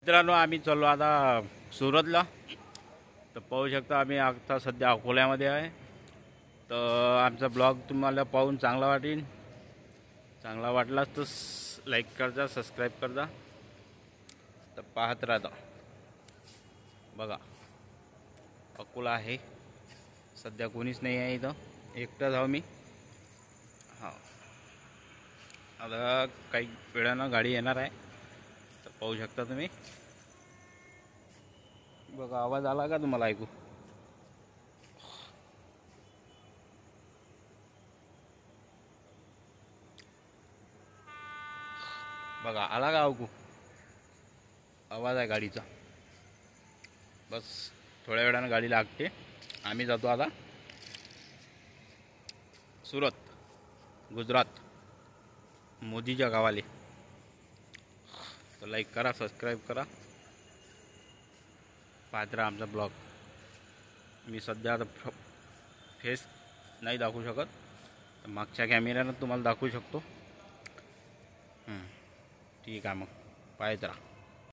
मित्रांनो आम्ही चाललो आता सुरतला. तर पाहू शकता आम्ही आता सध्या अकोल्यामध्ये आहे. तर आमचा ब्लॉग तुम्हाला पाहून चांगला वाटेल. चांगला वाटलाच तर लाईक करजा, सबस्क्राईब करजा. तर पाहत राहता. बघा अकोला आहे. सध्या कोणीच नाही आहे इथं, एकटाच आहो मी. हां, आता काही वेळानं गाडी येणार आहे. तर पाहू शकता तुम्ही. बघा आवाज आला का तुम्हाला ऐकू? बघा आला का ऐकू? आवाज आहे गाडीचा. बस थोड्या वेळानं गाडी लागते. आम्ही जातो आता सुरत, गुजरात, मोदीच्या गावाले. तर लाईक करा, सबस्क्राईब करा, पाहत राहा आमचा ब्लॉग. मी सध्या आता फेस नाही दाखवू शकत, तर मागच्या कॅमेऱ्यानं तुम्हाला दाखवू शकतो. ठीक आहे, मग पाहत राहा.